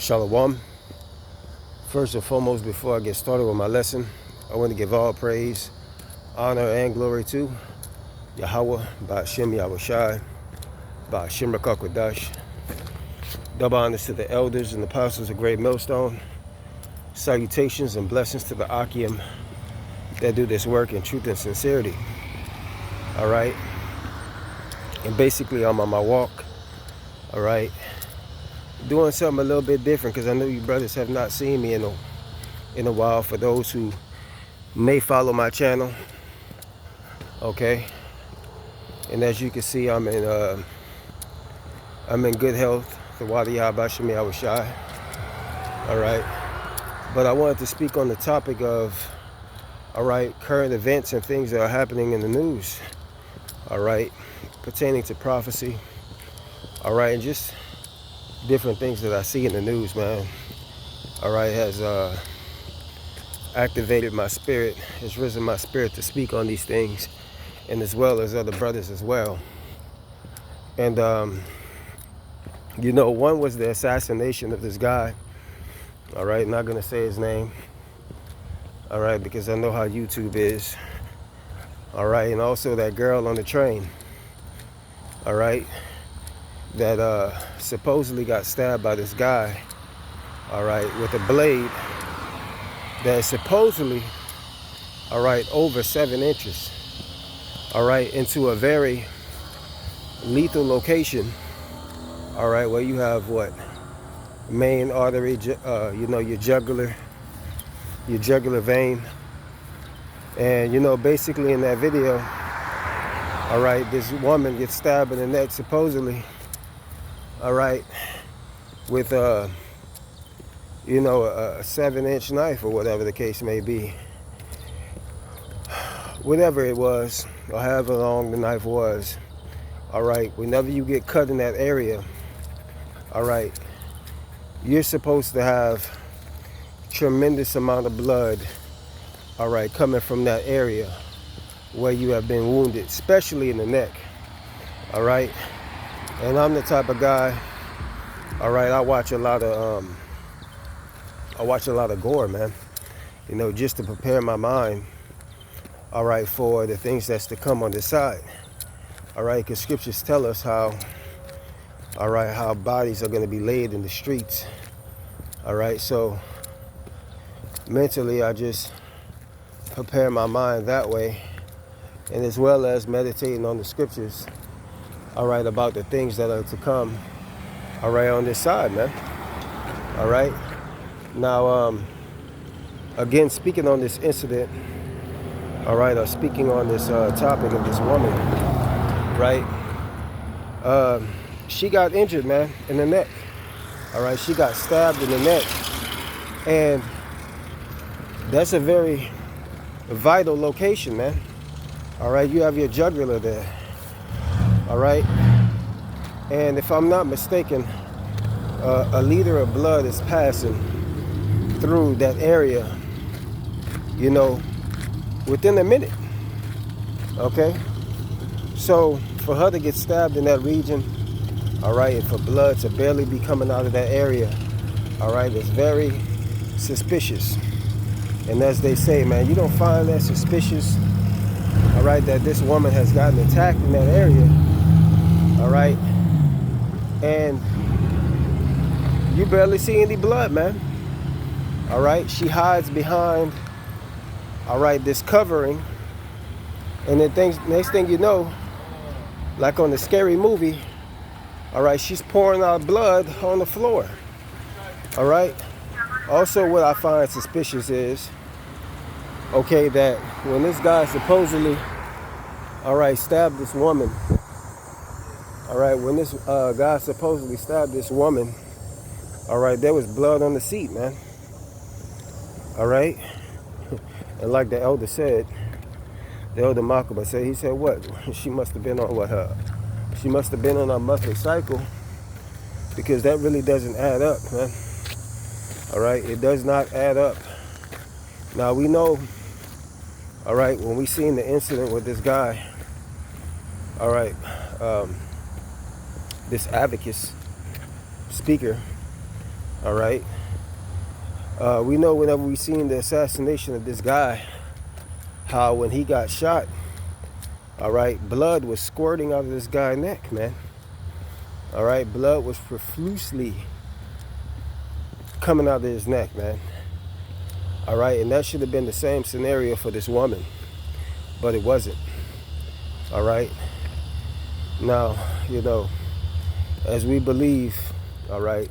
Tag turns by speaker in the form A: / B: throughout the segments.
A: Shalom. First and foremost, before I get started with my lesson, I want to give all praise, honor, and glory to Yahweh, Ba'ashem Yahushai, Ba'ashem Rakakwadash. Double honors to the elders and the apostles of Great Millstone. Salutations and blessings to the Akim that do this work in truth and sincerity. All right. And basically, I'm on my walk. All right. Doing something a little bit different because I know you brothers have not seen me in a while. For those who may follow my channel, okay. And as you can see, I'm in good health. The water Yahbashim Yahushai. All right. But I wanted to speak on the topic of, all right, current events and things that are happening in the news. All right, pertaining to prophecy. All right, and just different things that I see in the news, man. All right, has activated my spirit, has risen my spirit to speak on these things, and as well as other brothers as well. And you know, one was the assassination of this guy. All right, not gonna say his name. All right, because I know how YouTube is. All right, and also that girl on the train. All right, that supposedly got stabbed by this guy, all right, with a blade that is supposedly, all right, over 7 inches, all right, into a very lethal location, all right, where you have what? Main artery, you know, your jugular vein. And, you know, basically in that video, all right, this woman gets stabbed in the neck, supposedly, all right, with you know, a 7-inch knife or whatever the case may be. Whatever it was, or however long the knife was, all right, whenever you get cut in that area, all right, you're supposed to have tremendous amount of blood, all right, coming from that area where you have been wounded, especially in the neck, all right. And I'm the type of guy, all right, I watch a lot of gore, man, you know, just to prepare my mind, all right, for the things that's to come on this side, all right, because scriptures tell us how, all right, how bodies are going to be laid in the streets, all right. So mentally, I just prepare my mind that way, and as well as meditating on the scriptures, all right, about the things that are to come, all right, on this side, man, all right. Now, again, speaking on this incident, all right, or speaking on this topic of this woman, right, she got injured, man, in the neck, all right, she got stabbed in the neck, and that's a very vital location, man, all right, you have your jugular there, all right, and if I'm not mistaken, a liter of blood is passing through that area, you know, within a minute, okay? So for her to get stabbed in that region, all right, and for blood to barely be coming out of that area, all right, it's very suspicious. And as they say, man, you don't find that suspicious, all right, that this woman has gotten attacked in that area, all right, and you barely see any blood, man, all right. She hides behind, all right, this covering, and then next thing you know, like on the Scary Movie, all right, she's pouring out blood on the floor, all right. Also, what I find suspicious is, okay, that when this guy supposedly, all right, stabbed this woman, all right, when this guy supposedly stabbed this woman, all right, there was blood on the seat, man, all right. And like the elder said, the elder Makaba said, he said, what? She must have been on she must have been on a monthly cycle, because that really doesn't add up, man. All right, it does not add up. Now we know, all right, when we seen the incident with this guy, all right, this advocate speaker, All right. We know whenever we seen the assassination of this guy, how when he got shot, all right, blood was squirting out of this guy's neck, man. All right, blood was profusely coming out of his neck, man. All right, and that should have been the same scenario for this woman, but it wasn't. All right. Now, as we believe, all right,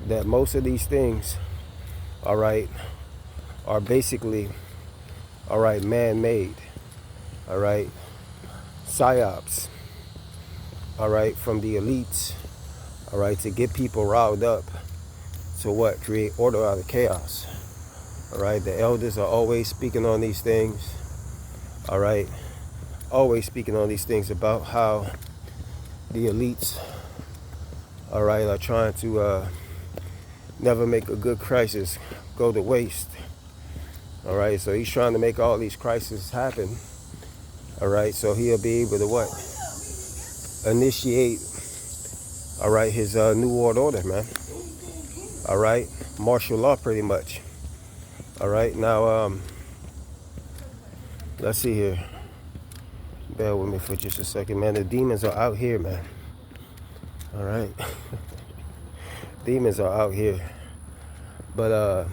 A: that most of these things, all right, are basically, all right, man-made, all right, psyops, all right, from the elites, all right, to get people riled up to what? Create order out of chaos. All right, the elders are always speaking on these things, all right, always speaking on these things about how the elites, all right, are trying to never make a good crisis go to waste. All right, so he's trying to make all these crises happen. All right, so he'll be able to what? Initiate, all right, his new world order, man. All right, martial law pretty much. All right, now let's see here. Bear with me for just a second, man. The demons are out here, man. All right. Demons are out here. But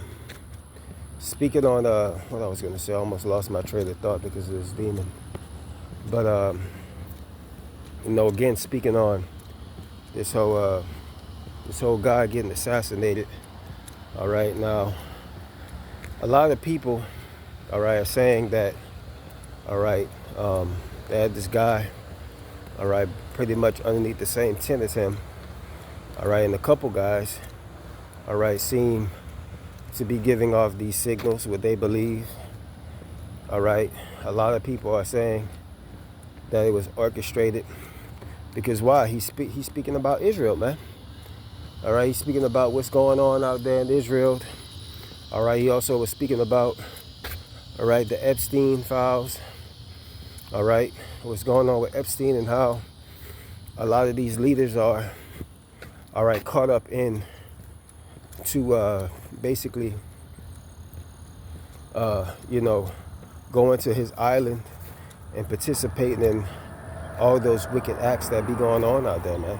A: speaking on what I was gonna say, I almost lost my train of thought because of this demon. But again, speaking on this whole guy getting assassinated. All right, now a lot of people, all right, are saying that, all right, they had this guy, all right, pretty much underneath the same tent as him, all right, and a couple guys, all right, seem to be giving off these signals, what they believe, all right. A lot of people are saying that it was orchestrated because why? He's speaking about Israel, man. All right, he's speaking about what's going on out there in Israel. All right, he also was speaking about, all right, the Epstein files. All right, what's going on with Epstein and how a lot of these leaders are, all right, caught up in to basically, going to his island and participating in all those wicked acts that be going on out there, man.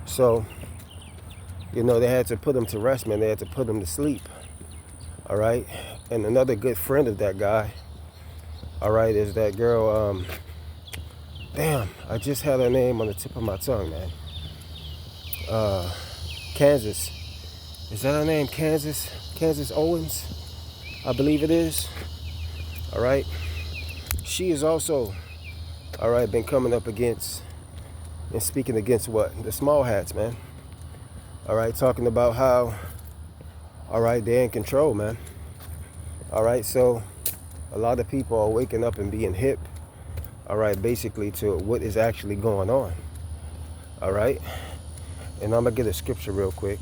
A: So, they had to put him to rest, man. They had to put him to sleep. All right, and another good friend of that guy, all right, is that girl, damn, I just had her name on the tip of my tongue, man. Kansas. Is that her name? Kansas Owens, I believe it is. All right. She is also, all right, been coming up against and speaking against what? The small hats, man. All right, talking about how, all right, they're in control, man. All right, so a lot of people are waking up and being hip, all right, basically to what is actually going on. All right, and I'm gonna get a scripture real quick.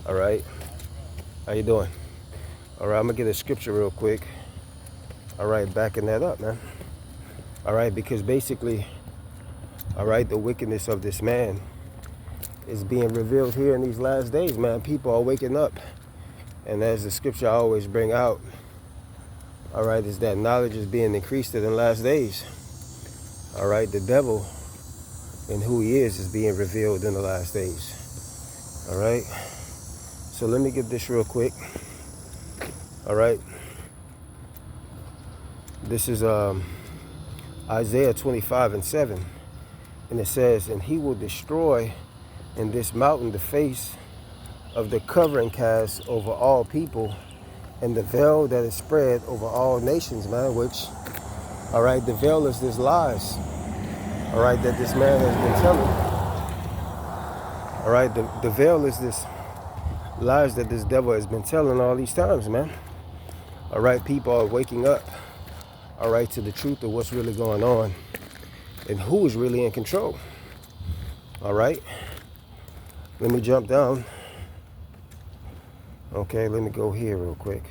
A: All right, how you doing? All right, I'm gonna get a scripture real quick. All right, backing that up, man. All right, because basically, all right, the wickedness of this man is being revealed here in these last days, man. People are waking up, and as the scripture I always bring out, all right, is that knowledge is being increased in the last days. All right, the devil and who he is being revealed in the last days. All right, so let me get this real quick. All right, this is Isaiah 25:7, and it says, and he will destroy in this mountain the face of the covering cast over all people, and the veil that is spread over all nations, man, which, all right, the veil is this lies, all right, that this man has been telling. All right, the veil is this lies that this devil has been telling all these times, man. All right, people are waking up, all right, to the truth of what's really going on and who is really in control. All right, let me jump down. Okay, let me go here real quick.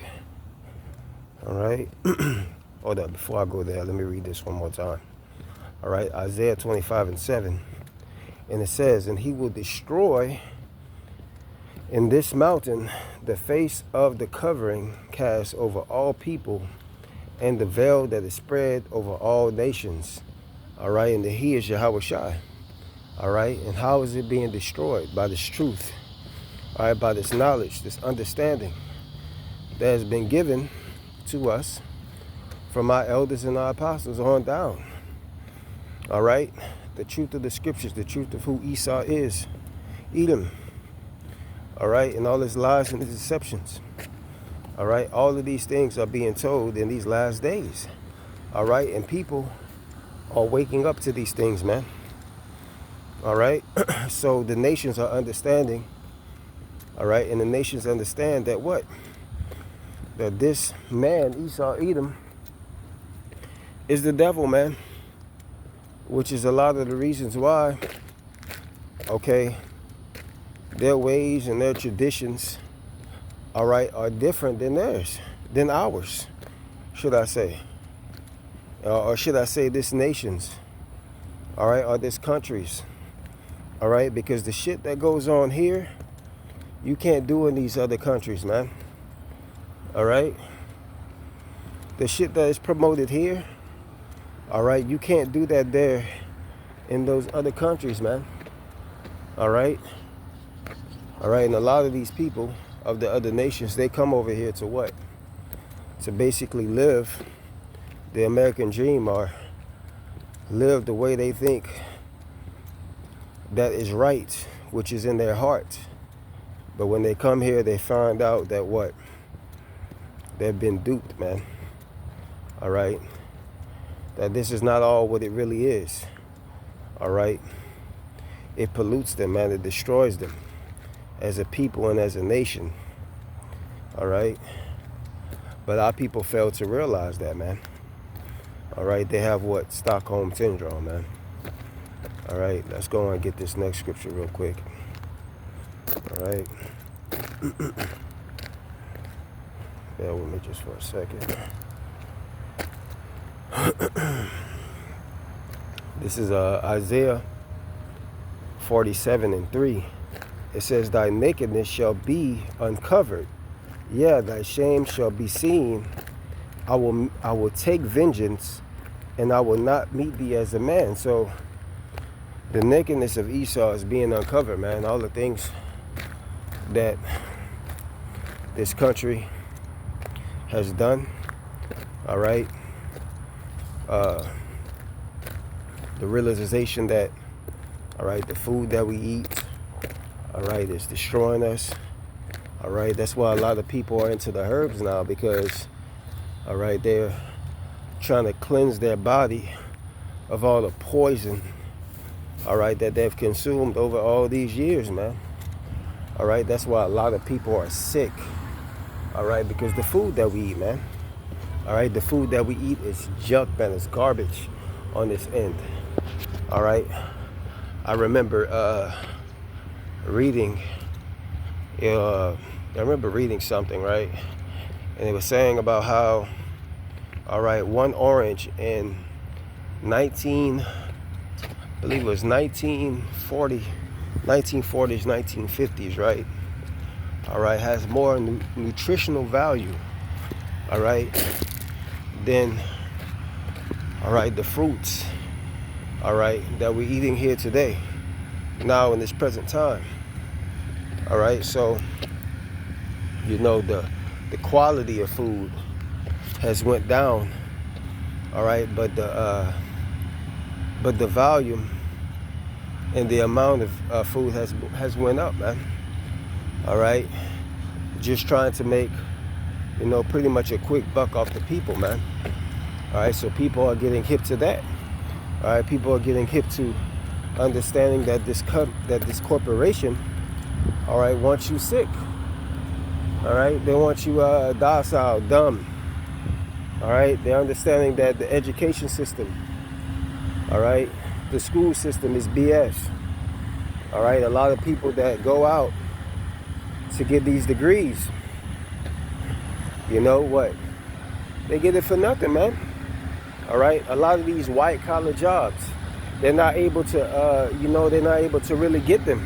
A: All right, hold up, before I go there, let me read this one more time. All right, Isaiah 25:7, And it says, and he will destroy in this mountain the face of the covering cast over all people, and the veil that is spread over all nations. All right, and he is Yahweh Shai. All right, and how is it being destroyed? By this truth. All right, by this knowledge, this understanding that has been given to us from our elders and our apostles on down. All right, the truth of the scriptures, the truth of who Esau is, Edom. All right, and all his lies and his deceptions. All right, all of these things are being told in these last days. All right, and people are waking up to these things, man. All right, so the nations are understanding. All right, and the nations understand that what? That this man, Esau, Edom, is the devil, man. Which is a lot of the reasons why, okay, their ways and their traditions, all right, are different than theirs, than ours, should I say. Or should I say this nation's, all right, or this country's, all right, because the shit that goes on here, you can't do in these other countries, man, all right? The shit that is promoted here, all right, you can't do that there in those other countries, man, all right? All right, and a lot of these people of the other nations, they come over here to what? To basically live the American dream, or live the way they think that is right, which is in their heart. But when they come here, they find out that what? They've been duped, man. All right? That this is not all what it really is. All right? It pollutes them, man. It destroys them as a people and as a nation. All right? But our people fail to realize that, man. All right? They have what? Stockholm syndrome, man. All right? Let's go and get this next scripture real quick. All right? Bear with me just for a second. This is Isaiah 47:3. It says, thy nakedness shall be uncovered. Yeah, thy shame shall be seen. I will take vengeance, and I will not meet thee as a man. So the nakedness of Esau is being uncovered, man. All the things that this country has done, all right? The realization that, all right, the food that we eat, all right, is destroying us. All right, that's why a lot of people are into the herbs now, because, all right, they're trying to cleanse their body of all the poison, all right, that they've consumed over all these years, man. All right, that's why a lot of people are sick, all right, because the food that we eat, man, all right, the food that we eat is junk, man, it's garbage on this end, all right. I remember reading something, right, and it was saying about how, all right, one orange in 1940s, 1950s, right, all right, has more nutritional value, all right, than, all right, the fruits, all right, that we're eating here today, now in this present time. All right, so, you know, the quality of food has went down, all right, but the volume and the amount of food has went up, man. All right, just trying to make, you know, pretty much a quick buck off the people, man. All right, so people are getting hip to that. All right, people are getting hip to understanding that this corporation, all right, wants you sick. All right, they want you docile, dumb. All right, they're understanding that the education system, all right, the school system is BS. All right, a lot of people that go out to get these degrees, you know what? They get it for nothing, man. All right, a lot of these white collar jobs, they're not able to, they're not able to really get them.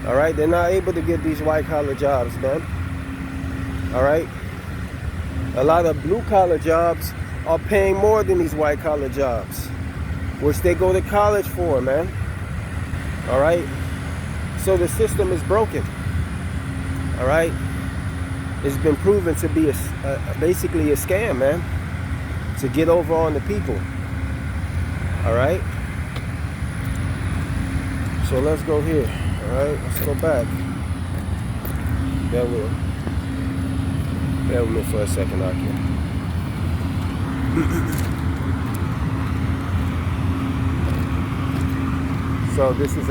A: All right, they're not able to get these white collar jobs, man. All right, a lot of blue collar jobs are paying more than these white collar jobs, which they go to college for, man. All right, so the system is broken. All right, it's been proven to be basically a scam, man, to get over on the people. All right, so let's go here. All right, let's go back. Bear with me for a second, okay. So this is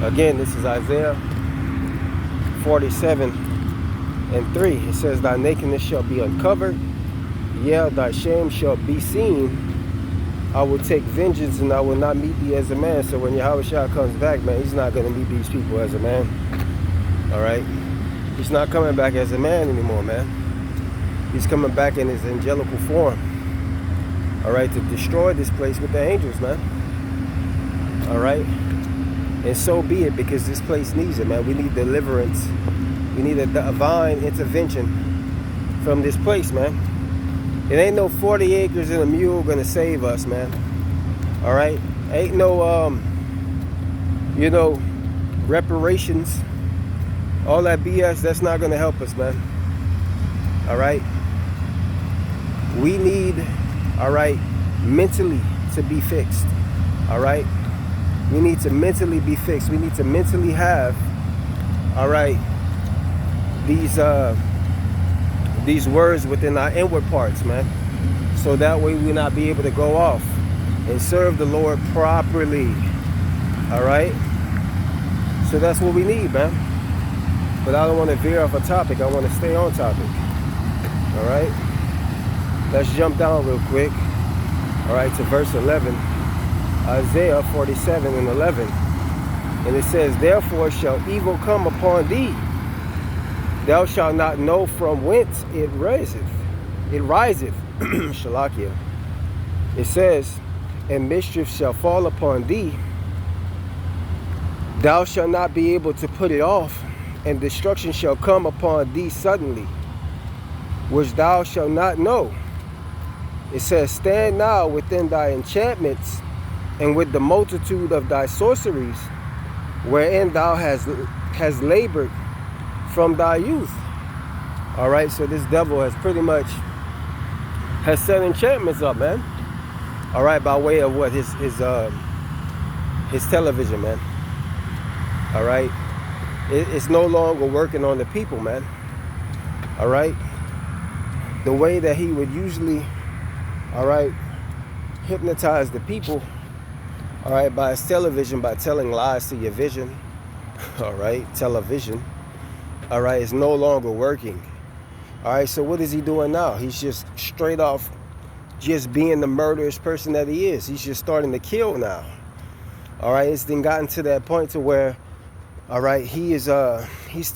A: again, this is Isaiah 47:3. It says, "Thy nakedness shall be uncovered, yeah, thy shame shall be seen. I will take vengeance and I will not meet thee as a man." So when Yahushua comes back, man, he's not going to meet these people as a man. All right? He's not coming back as a man anymore, man. He's coming back in his angelical form. All right? To destroy this place with the angels, man. All right? And so be it, because this place needs it, man. We need deliverance. We need a divine intervention from this place, man. It ain't no 40 acres and a mule gonna save us, man. All right? Ain't no, reparations. All that BS, that's not gonna help us, man. All right? We need, all right, mentally to be fixed. All right? We need to mentally be fixed. We need to mentally have, all right, these words within our inward parts, man. So that way we'll not be able to go off and serve the Lord properly. All right? So that's what we need, man. But I don't want to veer off a topic. I want to stay on topic. All right? Let's jump down real quick. All right, to verse 11. Isaiah 47:11. And it says, "Therefore shall evil come upon thee. Thou shalt not know from whence it riseth." It riseth. Shalakia. It says, "And mischief shall fall upon thee. Thou shalt not be able to put it off, and destruction shall come upon thee suddenly, which thou shalt not know." It says, "Stand now within thy enchantments, and with the multitude of thy sorceries, wherein thou has labored from thy youth." All right, so this devil has pretty much has set enchantments up, man. All right, by way of what his television, man. All right, it's no longer working on the people, man. All right, the way that he would usually, all right, hypnotize the people, all right, by his television, by telling lies to your vision, all right, television, all right, is no longer working. All right, so what is he doing now? He's just straight off just being the murderous person that he is. He's just starting to kill now. All right, it's then gotten to that point to where, all right, he is he's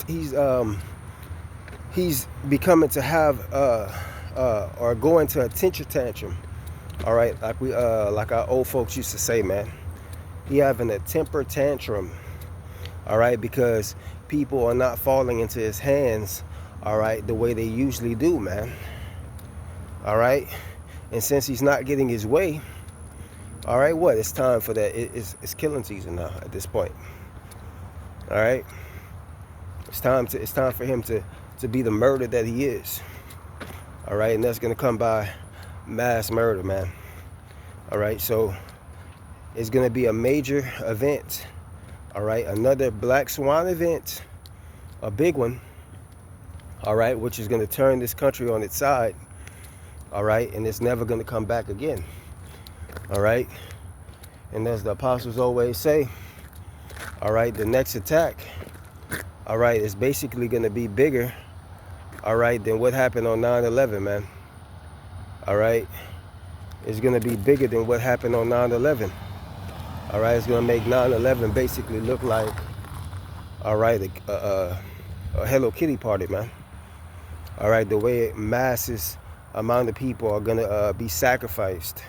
A: becoming to have or go into a temper tantrum. All right, like our old folks used to say, man. He having a temper tantrum. All right, because people are not falling into his hands, all right, the way they usually do, man. All right, and since he's not getting his way, all right, what? It's time for that. It's killing season now at this point. All right, it's time for him to be the murder that he is. All right, and that's gonna come by mass murder, man. All right, so it's gonna be a major event. All right, another black swan event, a big one. All right, which is going to turn this country on its side. All right, and it's never going to come back again. All right, and as the apostles always say, all right, the next attack, all right, is basically going to be bigger, all right, than what happened on 9/11, man. All right, it's going to be bigger than what happened on 9/11. All right, it's going to make 9/11 basically look like, all right, a Hello Kitty party, man. All right, the way masses amount of people are going to be sacrificed.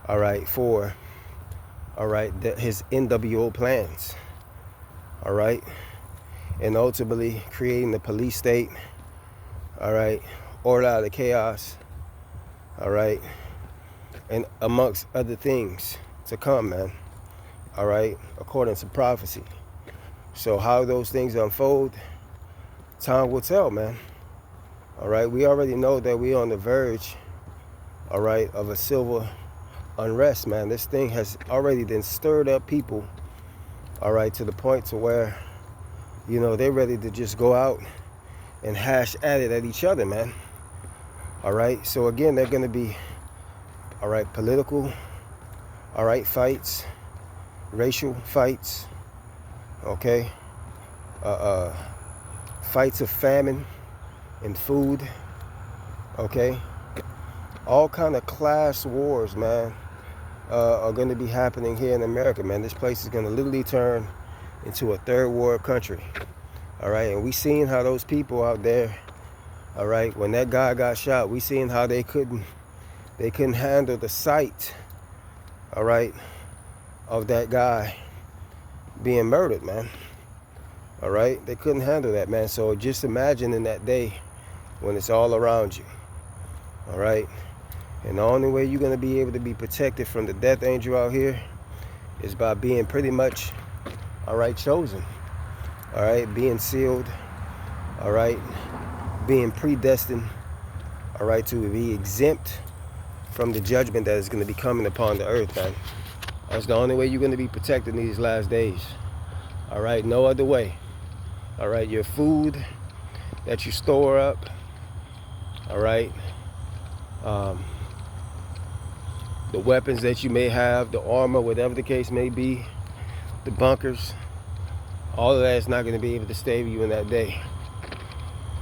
A: all right, for, all right, his NWO plans, all right, and ultimately creating the police state, all right, order out of chaos, all right, and amongst other things to come, man, all right, according to prophecy. So how those things unfold, time will tell, man. All right, we already know that we're on the verge, all right, of a civil unrest, man. This thing has already been stirred up people, all right, to the point to where, you know, they're ready to just go out and hash at it at each other, man. All right, so again, they're going to be, all right, political, all right, fights, racial fights, okay, fights of famine and food, okay, all kind of class wars, man, are going to be happening here in America, man. This place is going to literally turn into a third world country, all right, and we seen how those people out there, all right, when that guy got shot, we seen how they couldn't handle the sight, all right, of that guy being murdered, man. All right, they couldn't handle that, man. So just imagine in that day when it's all around you, all right, and the only way you're going to be able to be protected from the death angel out here is by being pretty much, all right, chosen, all right, being sealed, all right, being predestined, all right, to be exempt from the judgment that is going to be coming upon the earth, man. That's the only way you're going to be protected in these last days, all right, no other way. All right, your food that you store up, all right, the weapons that you may have, the armor, whatever the case may be, the bunkers, all of that is not going to be able to save you in that day.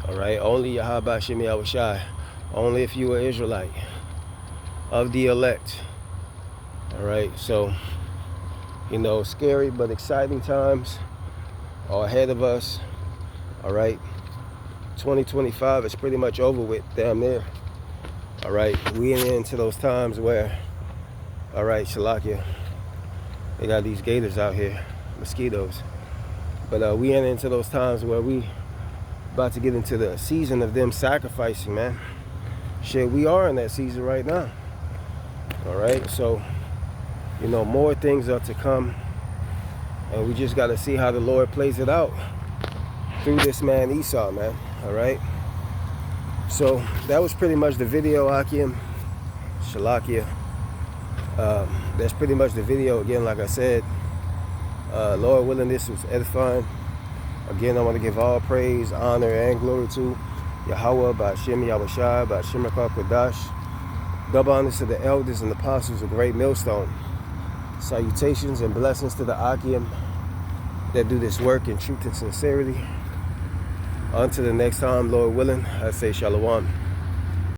A: All right, only Yahweh Shemi Awashai, only if you are Israelite of the elect. All right, so, you know, scary but exciting times are ahead of us. All right, 2025 is pretty much over with, damn near. All right, we into those times where, all right, Shalakia, they got these gators out here, mosquitoes, but we into those times where we about to get into the season of them sacrificing, man. Shit, we are in that season right now. All right, so, you know, more things are to come, and we just got to see how the Lord plays it out through this man Esau, man. All right, so that was pretty much the video, Akim, Shalakia. That's pretty much the video. Again, like I said, Lord willing, this was edifying. Again, I want to give all praise, honor, and glory to Yahweh, Ba'Shem Yahushai, Ba'Shem Kodash. Double honors to the elders and apostles of Great Millstone. Salutations and blessings to the Akim that do this work in truth and sincerity. Until the next time, Lord willing, I say shalom.